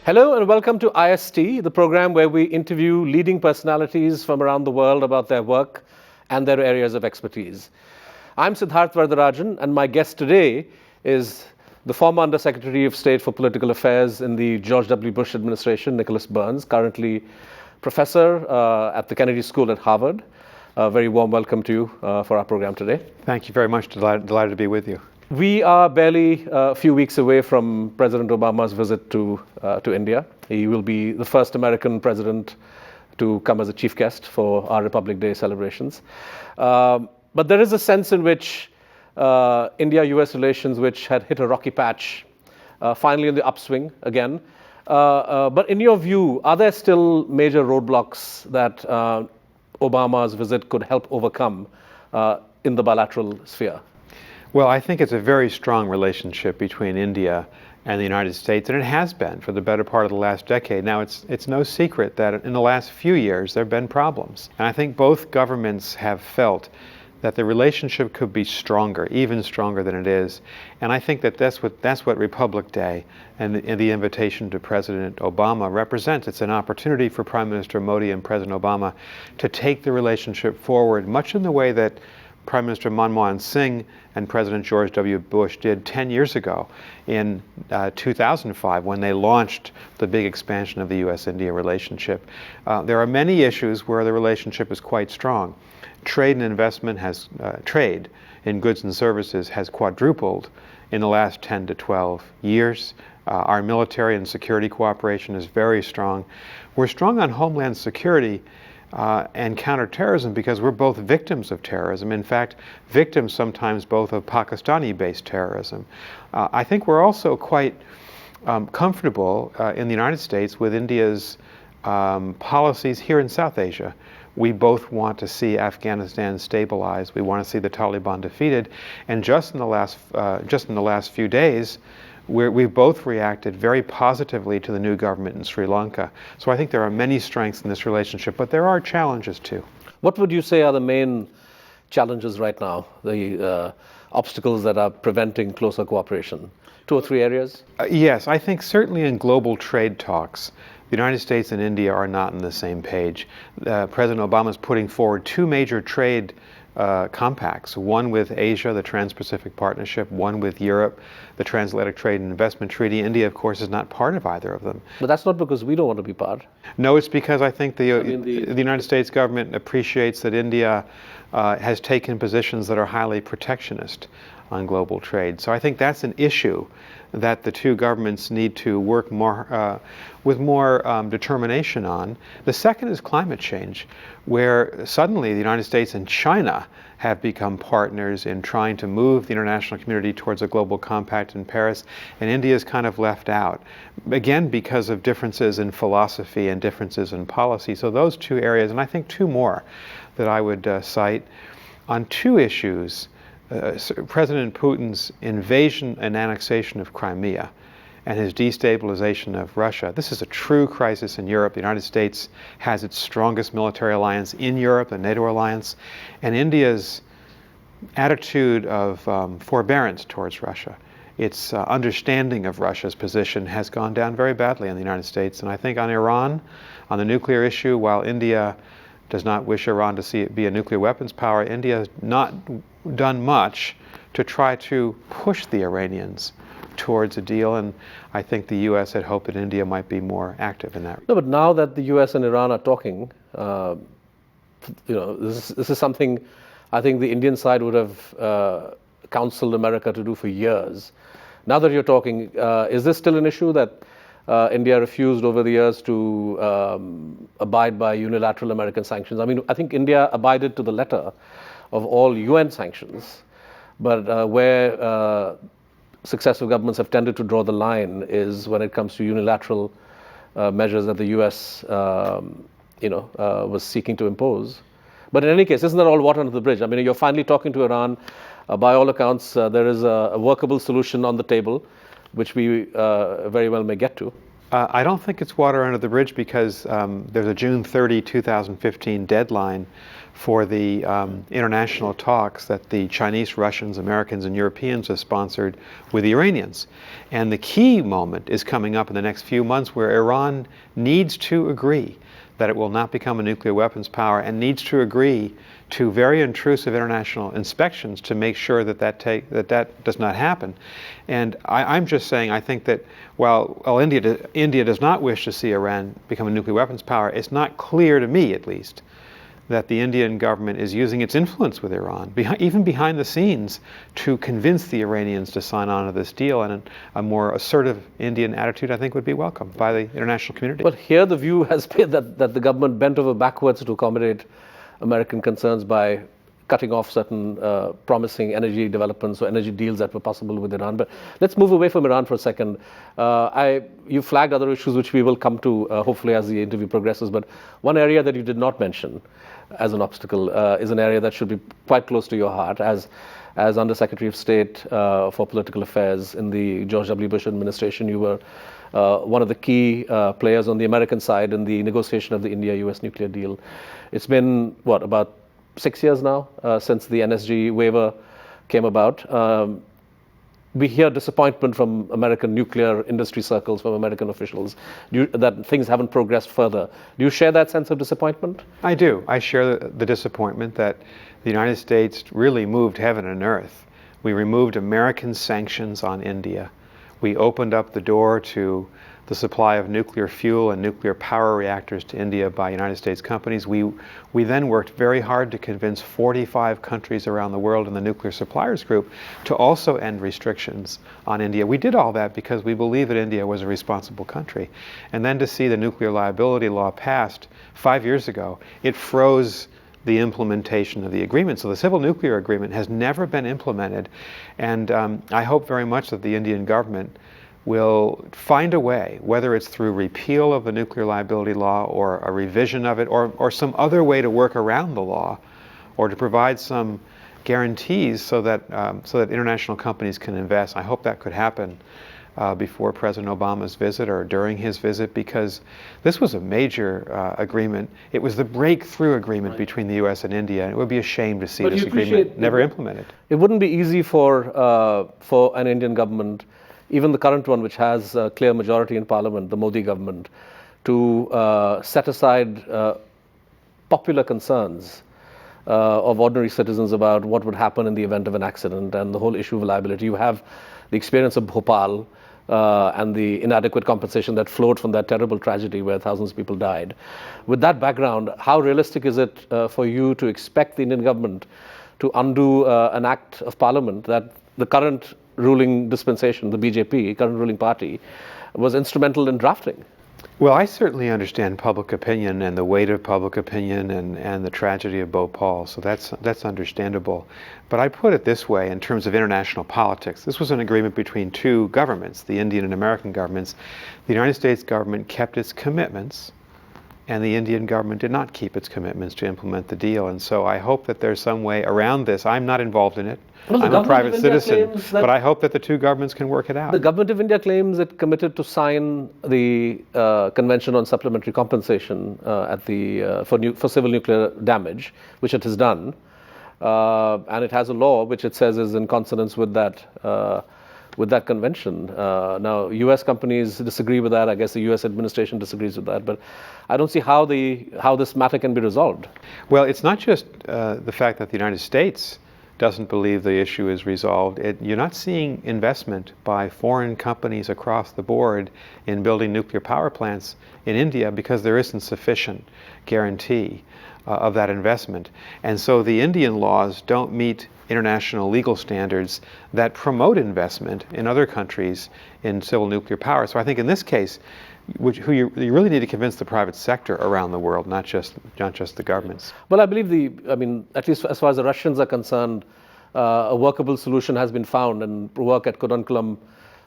Hello and welcome to IST, the program where we interview leading personalities from around the world about their work and their areas of expertise. I'm Siddharth Varadarajan, and my guest today is the former Undersecretary of State for Political Affairs in the George W. Bush administration, Nicholas Burns, currently professor at the Kennedy School at Harvard. A very warm welcome to you for our program today. Thank you very much. Delighted to be with you. We are barely a few weeks away from President Obama's visit to India. He will be the first American president to come as a chief guest for our Republic Day celebrations. But there is a sense in which India-US relations, which had hit a rocky patch, finally in the upswing again. But in your view, are there still major roadblocks that Obama's visit could help overcome in the bilateral sphere? Well, I think it's a very strong relationship between India and the United States, and it has been for the better part of the last decade. Now, it's no secret that in the last few years there have been problems. And I think both governments have felt that the relationship could be stronger, even stronger than it is. And I think that that's what Republic Day and the invitation to President Obama represents. It's an opportunity for Prime Minister Modi and President Obama to take the relationship forward, much in the way that Prime Minister Manmohan Singh and President George W. Bush did 10 years ago in 2005 when they launched the big expansion of the U.S.-India relationship. There are many issues where the relationship is quite strong. Trade and investment trade in goods and services has quadrupled in the last 10 to 12 years. Our military and security cooperation is very strong. We're strong on homeland security and counterterrorism because we're both victims of terrorism. In fact, victims sometimes both of Pakistani-based terrorism. I think we're also quite comfortable in the United States with India's policies here in South Asia. We both want to see Afghanistan stabilized. We want to see the Taliban defeated. And just in the last few days, we've both reacted very positively to the new government in Sri Lanka. So I think there are many strengths in this relationship, but there are challenges too. What would you say are the main challenges right now, the obstacles that are preventing closer cooperation? 2 or 3 areas? Yes, I think certainly in global trade talks, the United States and India are not on the same page. President Obama is putting forward 2 major trade compacts, one with Asia, the Trans-Pacific Partnership, one with Europe, the Transatlantic Trade and Investment Treaty. India, of course, is not part of either of them. But that's not because we don't want to be part. No, it's because I think the United States government appreciates that India has taken positions that are highly protectionist on global trade. So I think that's an issue that the 2 governments need to work with more determination on. The second is climate change, where suddenly the United States and China have become partners in trying to move the international community towards a global compact in Paris, and India is kind of left out, again because of differences in philosophy and differences in policy. So those 2 areas, and I think 2 more that I would cite on 2 issues. President Putin's invasion and annexation of Crimea and his destabilization of Russia. This is a true crisis in Europe. The United States has its strongest military alliance in Europe, the NATO alliance, and India's attitude of forbearance towards Russia, its understanding of Russia's position has gone down very badly in the United States. And I think on Iran, on the nuclear issue, while India does not wish Iran to see it be a nuclear weapons power, India has not done much to try to push the Iranians towards a deal, and I think the U.S. had hoped that India might be more active in that. No, but now that the U.S. and Iran are talking, this is something I think the Indian side would have counseled America to do for years. Now that you're talking, is this still an issue that India refused over the years to abide by unilateral American sanctions? I mean, I think India abided to the letter of all UN sanctions, but where successive governments have tended to draw the line is when it comes to unilateral measures that the US was seeking to impose. But in any case, isn't that all water under the bridge? I mean, you're finally talking to Iran. By all accounts, there is a workable solution on the table, which we very well may get to. I don't think it's water under the bridge because there's a June 30, 2015 deadline for the international talks that the Chinese, Russians, Americans, and Europeans have sponsored with the Iranians. And the key moment is coming up in the next few months where Iran needs to agree that it will not become a nuclear weapons power and needs to agree to very intrusive international inspections to make sure that that does not happen. And I'm just saying, I think that while India does not wish to see Iran become a nuclear weapons power, it's not clear to me, at least, that the Indian government is using its influence with Iran, even behind the scenes, to convince the Iranians to sign on to this deal. And a more assertive Indian attitude, I think, would be welcomed by the international community. But here the view has been that the government bent over backwards to accommodate American concerns by cutting off certain promising energy developments or energy deals that were possible with Iran. But let's move away from Iran for a second. You flagged other issues which we will come to hopefully as the interview progresses. But one area that you did not mention as an obstacle is an area that should be quite close to your heart. As Under Secretary of State for Political Affairs in the George W. Bush administration, you were one of the key players on the American side in the negotiation of the India-US nuclear deal. It's been, about 6 years now since the NSG waiver came about. We hear disappointment from American nuclear industry circles, from American officials, that things haven't progressed further. Do you share that sense of disappointment? I do. I share the disappointment that the United States really moved heaven and earth. We removed American sanctions on India. We opened up the door to the supply of nuclear fuel and nuclear power reactors to India by United States companies. We then worked very hard to convince 45 countries around the world in the Nuclear Suppliers Group to also end restrictions on India. We did all that because we believe that India was a responsible country. And then to see the nuclear liability law passed 5 years ago, it froze the implementation of the agreement. So the Civil Nuclear Agreement has never been implemented. And I hope very much that the Indian government will find a way, whether it's through repeal of the nuclear liability law or a revision of it or some other way to work around the law or to provide some guarantees so that international companies can invest. I hope that could happen before President Obama's visit or during his visit, because this was a major agreement. It was the breakthrough agreement between the U.S. and India, and it would be a shame to see this agreement never implemented. It wouldn't be easy for an Indian government, even the current one, which has a clear majority in Parliament, the Modi government, to set aside popular concerns of ordinary citizens about what would happen in the event of an accident and the whole issue of liability. You have the experience of Bhopal and the inadequate compensation that flowed from that terrible tragedy where thousands of people died. With that background, how realistic is it for you to expect the Indian government to undo an act of Parliament that the current ruling dispensation, the BJP, current ruling party, was instrumental in drafting? Well, I certainly understand public opinion and the weight of public opinion and the tragedy of Bhopal, so that's understandable. But I put it this way in terms of international politics. This was an agreement between two governments, the Indian and American governments. The United States government kept its commitments, and the Indian government did not keep its commitments to implement the deal. And so I hope that there's some way around this. I'm not involved in it. Well, I'm a private citizen, but I hope that the two governments can work it out. The government of India claims it committed to sign the Convention on Supplementary Compensation for civil nuclear damage, which it has done. And it has a law which it says is in consonance with that convention. Now, U.S. companies disagree with that. I guess the U.S. administration disagrees with that. But I don't see how this matter can be resolved. Well, it's not just the fact that the United States doesn't believe the issue is resolved. You're not seeing investment by foreign companies across the board in building nuclear power plants in India because there isn't sufficient guarantee of that investment. And so the Indian laws don't meet international legal standards that promote investment in other countries in civil nuclear power. So I think in this case, you really need to convince the private sector around the world, not just the governments. Well, I believe at least as far as the Russians are concerned, a workable solution has been found, and work at Kudankulam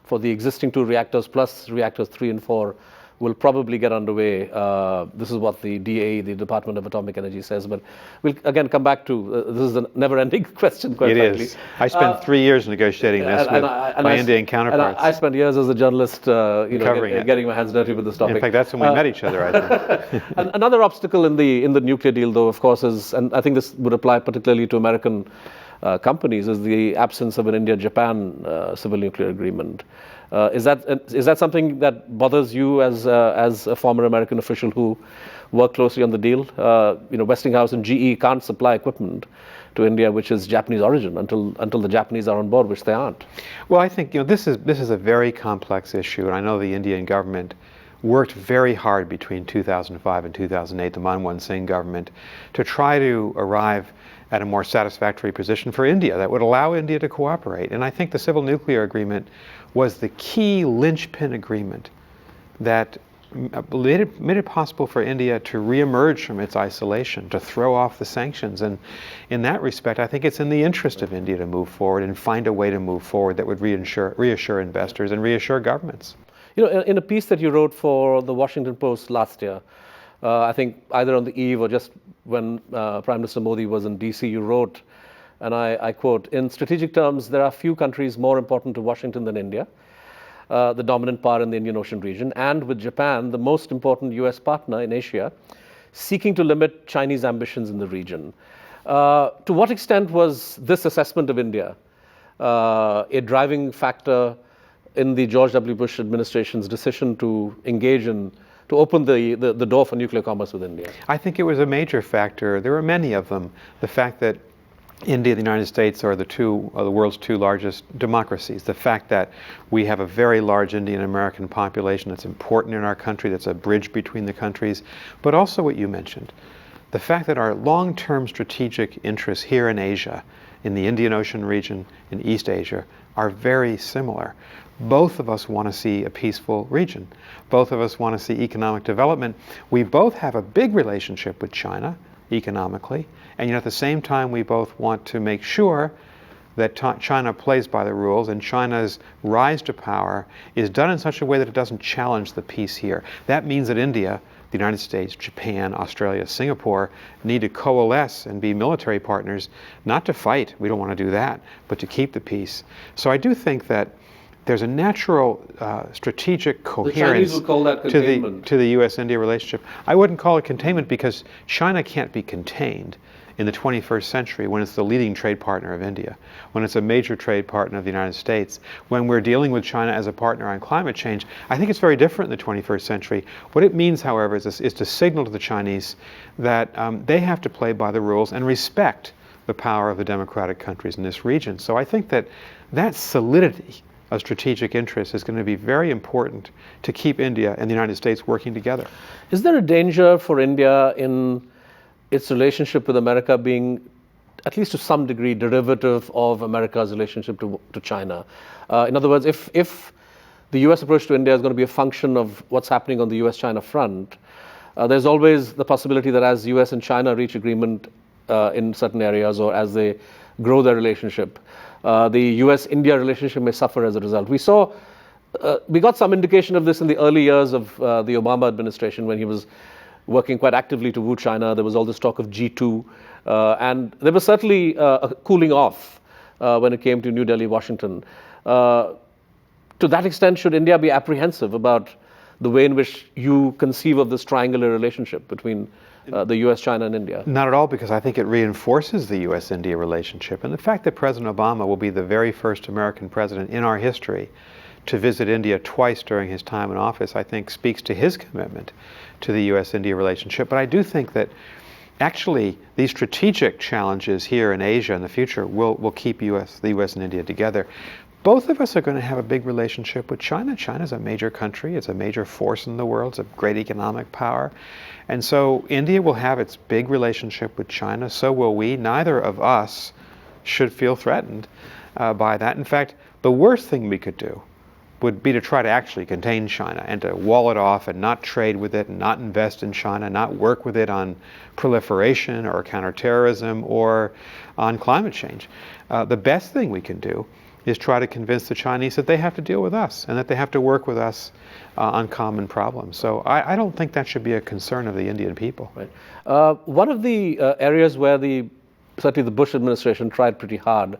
for the existing 2 reactors plus reactors 3 and 4 will probably get underway. This is what the DAE, the Department of Atomic Energy, says. But we'll again come back to this is a never-ending question, quite frankly. It is. I spent 3 years negotiating this with my Indian counterparts. And I spent years as a journalist, getting my hands dirty with this topic. In fact, that's when we met each other, I think. Another obstacle in the nuclear deal, though, of course, is, and I think this would apply particularly to American companies, is the absence of an India-Japan civil nuclear agreement. Is that something that bothers you as a former American official who worked closely on the deal? Westinghouse and GE can't supply equipment to India which is Japanese origin until the Japanese are on board, which they aren't. Well, I think this is a very complex issue, and I know the Indian government worked very hard between 2005 and 2008, the Manmohan Singh government, to try to arrive at a more satisfactory position for India that would allow India to cooperate. And I think the civil nuclear agreement was the key linchpin agreement that made it possible for India to reemerge from its isolation, to throw off the sanctions. And in that respect, I think it's in the interest of India to move forward and find a way to move forward that would reassure investors and reassure governments. In a piece that you wrote for the Washington Post last year, I think either on the eve or just when Prime Minister Modi was in DC, you wrote, and I quote, "In strategic terms, there are few countries more important to Washington than India, the dominant power in the Indian Ocean region, and with Japan, the most important US partner in Asia, seeking to limit Chinese ambitions in the region." To what extent was this assessment of India a driving factor in the George W. Bush administration's decision to engage in, to open the door for nuclear commerce with India? I think it was a major factor. There were many of them. The fact that India and the United States are the world's two largest democracies. The fact that we have a very large Indian American population that's important in our country, that's a bridge between the countries. But also what you mentioned, the fact that our long-term strategic interests here in Asia, in the Indian Ocean region, in East Asia, are very similar. Both of us want to see a peaceful region. Both of us want to see economic development. We both have a big relationship with China economically, and yet at the same time we both want to make sure that China plays by the rules and China's rise to power is done in such a way that it doesn't challenge the peace here. That means that India, the United States, Japan, Australia, Singapore need to coalesce and be military partners, not to fight, we don't want to do that, but to keep the peace. So I do think that there's a natural strategic coherence the Chinese would call that containment. to the U.S.-India relationship. I wouldn't call it containment because China can't be contained in the 21st century when it's the leading trade partner of India, when it's a major trade partner of the United States, when we're dealing with China as a partner on climate change. I think it's very different in the 21st century. What it means, however, is to signal to the Chinese that they have to play by the rules and respect the power of the democratic countries in this region. So I think that solidity of strategic interest is going to be very important to keep India and the United States working together. Is there a danger for India in its relationship with America being, at least to some degree, derivative of America's relationship to China? In other words, if the US approach to India is going to be a function of what's happening on the US-China front, there's always the possibility that as US and China reach agreement in certain areas or as they grow their relationship, the US-India relationship may suffer as a result. We got some indication of this in the early years of the Obama administration when he was working quite actively to woo China. There was all this talk of G2, and there was certainly a cooling off when it came to New Delhi, Washington. To that extent, should India be apprehensive about the way in which you conceive of this triangular relationship between the US, China, and India? Not at all, because I think it reinforces the US-India relationship. And the fact that President Obama will be the very first American president in our history to visit India twice during his time in office, I think speaks to his commitment to the US-India relationship. But I do think that actually these strategic challenges here in Asia in the future will keep the US and India together. Both of us are going to have a big relationship with China. China's a major country. It's a major force in the world. It's a great economic power. And so India will have its big relationship with China. So will we. Neither of us should feel threatened by that. In fact, the worst thing we could do would be to try to actually contain China and to wall it off and not trade with it and not invest in China, not work with it on proliferation or counterterrorism or on climate change. The best thing we can do is try to convince the Chinese that they have to deal with us and that they have to work with us on common problems. So I don't think that should be a concern of the Indian people. Right. One of the areas where certainly the Bush administration tried pretty hard,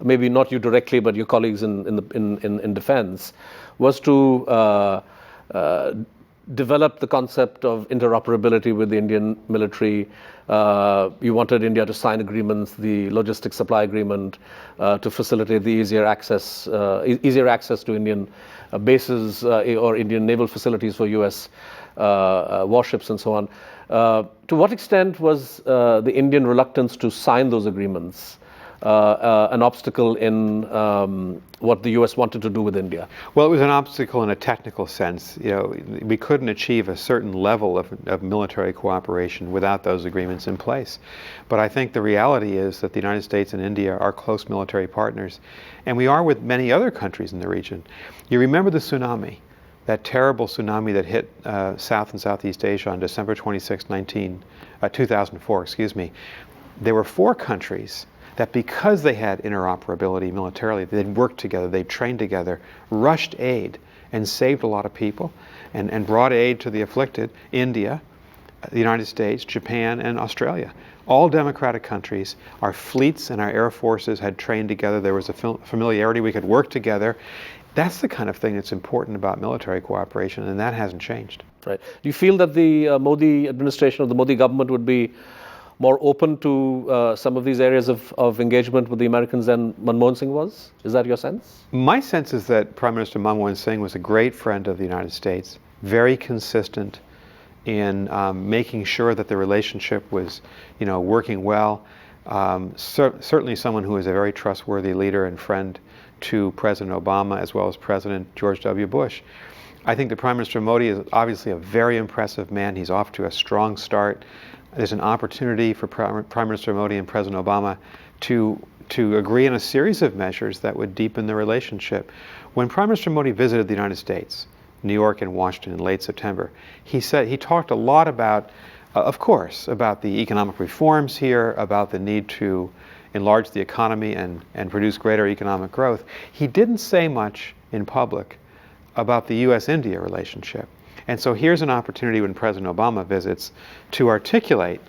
maybe not you directly, but your colleagues in defense, was to develop the concept of interoperability with the Indian military. You wanted India to sign agreements, the logistics supply agreement, to facilitate the easier access to Indian bases or Indian naval facilities for U.S. warships and so on. To what extent was the Indian reluctance to sign those agreements an obstacle in what the U.S. wanted to do with India? Well, it was an obstacle in a technical sense. We couldn't achieve a certain level of military cooperation without those agreements in place. But I think the reality is that the United States and India are close military partners, and we are with many other countries in the region. You remember the tsunami, that terrible tsunami that hit South and Southeast Asia on December 26, 2004. There were 4 countries that, because they had interoperability militarily, they'd worked together, they'd trained together, rushed aid and saved a lot of people and brought aid to the afflicted: India, the United States, Japan, and Australia. All democratic countries. Our fleets and our air forces had trained together. There was a familiarity. We could work together. That's the kind of thing that's important about military cooperation, and that hasn't changed. Right. Do you feel that the Modi administration or the Modi government would be more open to some of these areas of engagement with the Americans than Manmohan Singh was? Is that your sense? My sense is that Prime Minister Manmohan Singh was a great friend of the United States, very consistent in making sure that the relationship was, working well. Certainly someone who is a very trustworthy leader and friend to President Obama as well as President George W. Bush. I think that Prime Minister Modi is obviously a very impressive man. He's off to a strong start. There's an opportunity for Prime Minister Modi and President Obama to agree on a series of measures that would deepen the relationship. When Prime Minister Modi visited the United States, New York and Washington in late September, he talked a lot about, of course, about the economic reforms here, about the need to enlarge the economy and produce greater economic growth. He didn't say much in public about the U.S.-India relationship. And so here's an opportunity when President Obama visits to articulate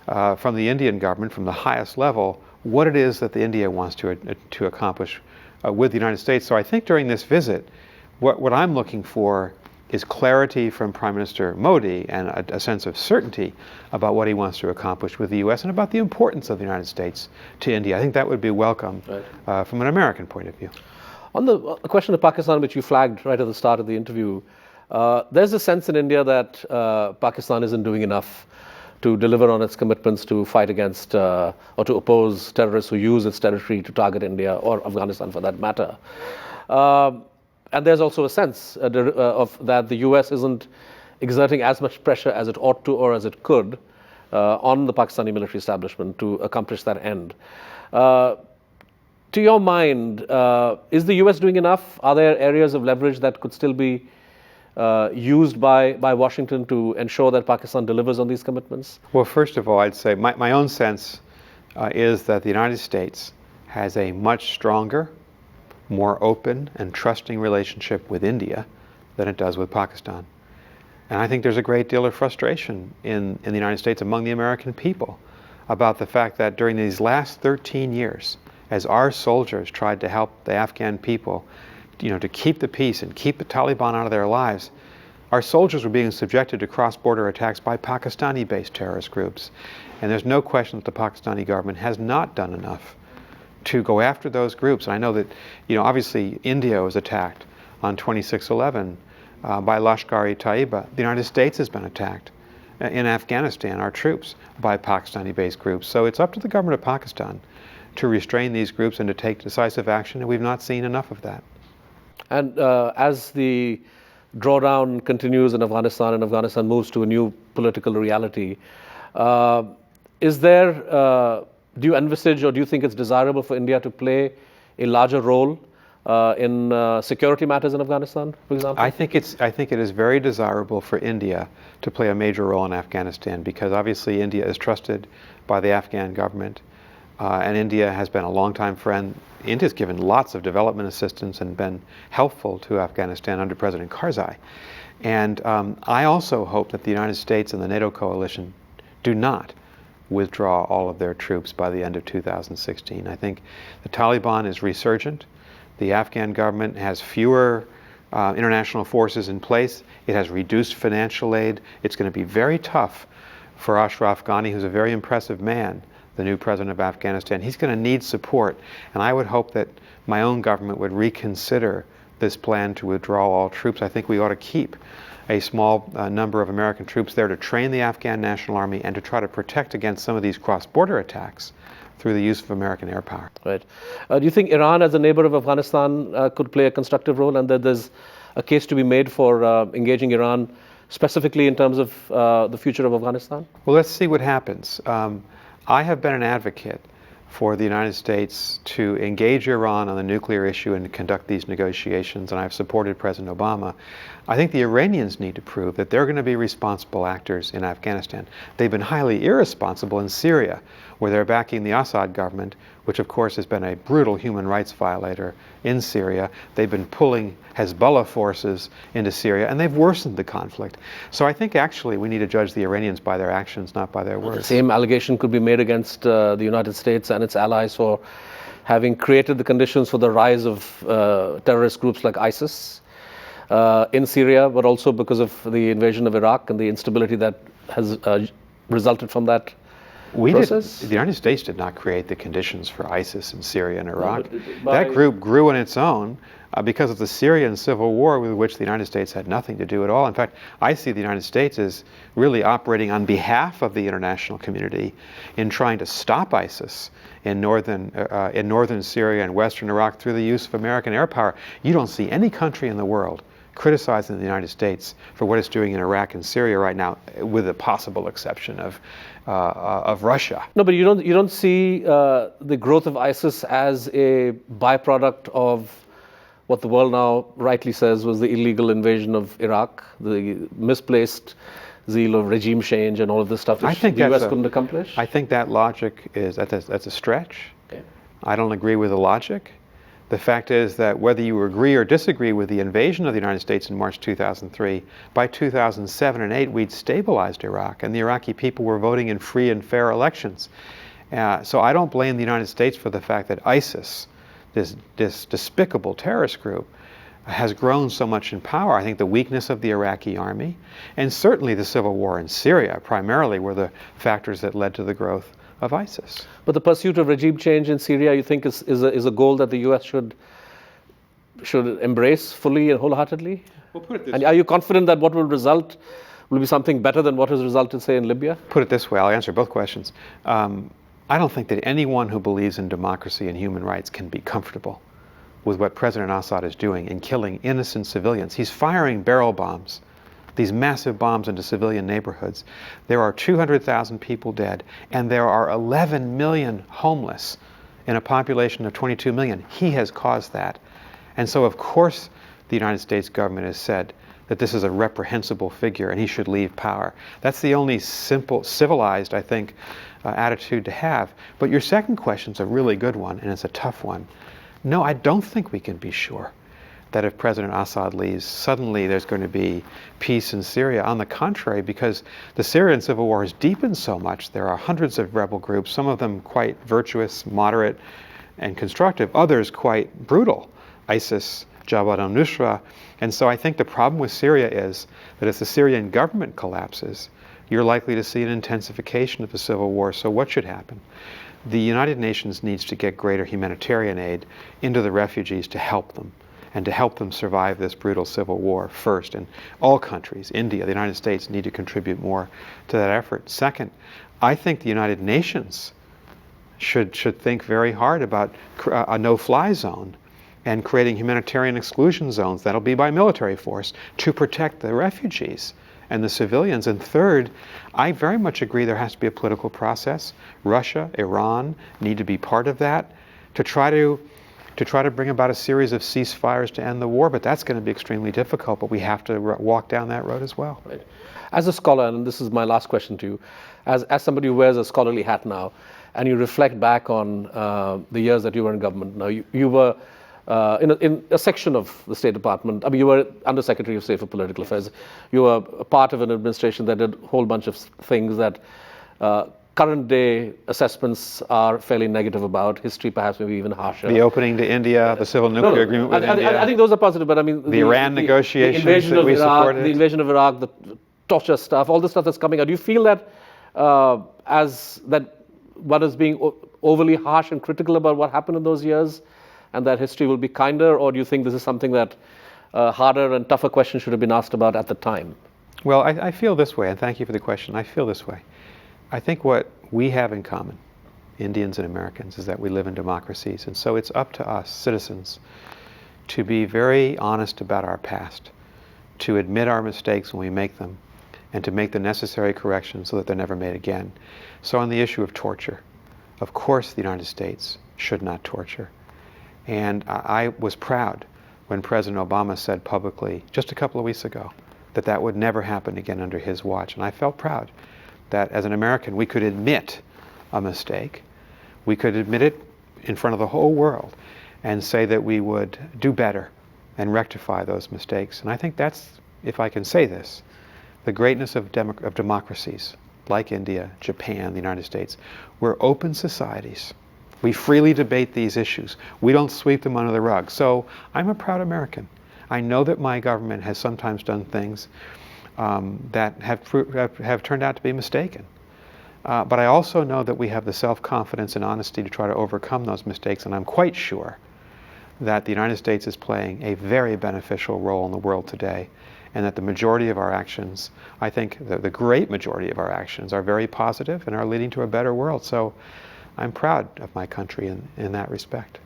from the Indian government, from the highest level, what it is that India wants to accomplish with the United States. So I think during this visit, what I'm looking for is clarity from Prime Minister Modi and a sense of certainty about what he wants to accomplish with the U.S. and about the importance of the United States to India. I think that would be welcome from an American point of view. On the question of Pakistan, which you flagged right at the start of the interview, there's a sense in India that Pakistan isn't doing enough to deliver on its commitments to fight against or to oppose terrorists who use its territory to target India or Afghanistan for that matter. And there's also a sense of that the U.S. isn't exerting as much pressure as it ought to or as it could on the Pakistani military establishment to accomplish that end. To your mind, is the U.S. doing enough? Are there areas of leverage that could still be used by Washington to ensure that Pakistan delivers on these commitments? Well, first of all, I'd say my own sense is that the United States has a much stronger, more open and trusting relationship with India than it does with Pakistan. And I think there's a great deal of frustration in the United States among the American people about the fact that during these last 13 years, as our soldiers tried to help the Afghan people, to keep the peace and keep the Taliban out of their lives, our soldiers were being subjected to cross-border attacks by Pakistani-based terrorist groups. And there's no question that the Pakistani government has not done enough to go after those groups. And I know that, obviously India was attacked on 26/11 by Lashkar-e-Taiba. The United States has been attacked in Afghanistan, our troops, by Pakistani-based groups. So it's up to the government of Pakistan to restrain these groups and to take decisive action, and we've not seen enough of that. And as the drawdown continues in Afghanistan and Afghanistan moves to a new political reality, do you envisage or do you think it's desirable for India to play a larger role in security matters in Afghanistan, for example? I think it is very desirable for India to play a major role in Afghanistan because obviously India is trusted by the Afghan government. and India has been a longtime friend. India's given lots of development assistance and been helpful to Afghanistan under President Karzai. And I also hope that the United States and the NATO coalition do not withdraw all of their troops by the end of 2016. I think the Taliban is resurgent. The Afghan government has fewer international forces in place. It has reduced financial aid. It's going to be very tough for Ashraf Ghani, who's a very impressive man, the new president of Afghanistan. He's going to need support, and I would hope that my own government would reconsider this plan to withdraw all troops. I think we ought to keep a small number of American troops there to train the Afghan National Army and to try to protect against some of these cross-border attacks through the use of American air power. Right. Do you think Iran, as a neighbor of Afghanistan, could play a constructive role, and that there's a case to be made for engaging Iran specifically in terms of the future of Afghanistan? Well, let's see what happens. I have been an advocate for the United States to engage Iran on the nuclear issue and conduct these negotiations, and I've supported President Obama. I think the Iranians need to prove that they're going to be responsible actors in Afghanistan. They've been highly irresponsible in Syria, where they're backing the Assad government, which of course has been a brutal human rights violator in Syria. They've been pulling Hezbollah forces into Syria, and they've worsened the conflict. So I think actually we need to judge the Iranians by their actions, not by their words. The same allegation could be made against the United States and its allies for having created the conditions for the rise of terrorist groups like ISIS in Syria, but also because of the invasion of Iraq and the instability that has resulted from that process. The United States did not create the conditions for ISIS in Syria and Iraq. No, that group grew on its own because of the Syrian civil war, with which the United States had nothing to do at all. In fact, I see the United States as really operating on behalf of the international community in trying to stop ISIS in northern Syria and western Iraq through the use of American air power. You don't see any country in the world criticizing the United States for what it's doing in Iraq and Syria right now, with the possible exception of Russia. No, but you don't see the growth of ISIS as a byproduct of what the world now rightly says was the illegal invasion of Iraq, the misplaced zeal of regime change and all of this stuff that the US couldn't accomplish? I think that logic that's a stretch. Okay. I don't agree with the logic. The fact is that whether you agree or disagree with the invasion of the United States in March 2003, by 2007 and 2008 we'd stabilized Iraq, and the Iraqi people were voting in free and fair elections. So I don't blame the United States for the fact that ISIS, this despicable terrorist group, has grown so much in power. I think the weakness of the Iraqi army, and certainly the civil war in Syria primarily, were the factors that led to the growth of ISIS. But the pursuit of regime change in Syria, you think, is a goal that the U.S. should embrace fully and wholeheartedly? Well, put it this way. Are you confident that what will result will be something better than what has resulted, say, in Libya? Put it this way, I'll answer both questions. I don't think that anyone who believes in democracy and human rights can be comfortable with what President Assad is doing in killing innocent civilians. He's firing barrel bombs, these massive bombs into civilian neighborhoods. There are 200,000 people dead, and there are 11 million homeless in a population of 22 million. He has caused that. And so, of course, the United States government has said that this is a reprehensible figure and he should leave power. That's the only simple, civilized, I think, attitude to have. But your second question's a really good one, and it's a tough one. No, I don't think we can be sure that if President Assad leaves, suddenly there's going to be peace in Syria. On the contrary, because the Syrian civil war has deepened so much, there are hundreds of rebel groups, some of them quite virtuous, moderate, and constructive, others quite brutal. ISIS, Jabhat al-Nusra. And so I think the problem with Syria is that if the Syrian government collapses, you're likely to see an intensification of the civil war. So what should happen? The United Nations needs to get greater humanitarian aid into the refugees to help them, and to help them survive this brutal civil war first. And all countries, India, the United States, need to contribute more to that effort. Second, I think the United Nations should think very hard about a no-fly zone and creating humanitarian exclusion zones, that'll be by military force, to protect the refugees and the civilians. And third, I very much agree there has to be a political process. Russia, Iran need to be part of that to try to to try to bring about a series of ceasefires to end the war, but that's going to be extremely difficult, but we have to walk down that road as well. Right. As a scholar, and this is my last question to you, as somebody who wears a scholarly hat now, and you reflect back on the years that you were in government. Now, you were in a section of the State Department. I mean, you were Under Secretary of State for Political Affairs. You were a part of an administration that did a whole bunch of things that current day assessments are fairly negative about. History perhaps maybe even harsher. The opening to India, the civil nuclear agreement with India. I think those are positive, but I mean... The Iran negotiations that we supported. The invasion of Iraq, the torture stuff, all the stuff that's coming out. Do you feel that that one is being overly harsh and critical about what happened in those years, and that history will be kinder, or do you think this is something that harder and tougher questions should have been asked about at the time? Well, I feel this way, and thank you for the question. I feel this way. I think what we have in common, Indians and Americans, is that we live in democracies, and so it's up to us, citizens, to be very honest about our past, to admit our mistakes when we make them, and to make the necessary corrections so that they're never made again. So on the issue of torture, of course the United States should not torture. And I was proud when President Obama said publicly, just a couple of weeks ago, that that would never happen again under his watch. And I felt proud that as an American we could admit a mistake. We could admit it in front of the whole world and say that we would do better and rectify those mistakes. And I think that's, if I can say this, the greatness of democracies like India, Japan, the United States. We're open societies. We freely debate these issues. We don't sweep them under the rug. So I'm a proud American. I know that my government has sometimes done things that have turned out to be mistaken. But I also know that we have the self-confidence and honesty to try to overcome those mistakes, and I'm quite sure that the United States is playing a very beneficial role in the world today, and that the majority of our actions, I think the great majority of our actions, are very positive and are leading to a better world. So I'm proud of my country in that respect.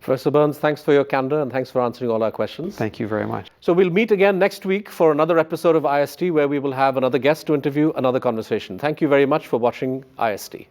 Professor Burns, thanks for your candor and thanks for answering all our questions. Thank you very much. So we'll meet again next week for another episode of IST, where we will have another guest to interview, another conversation. Thank you very much for watching IST.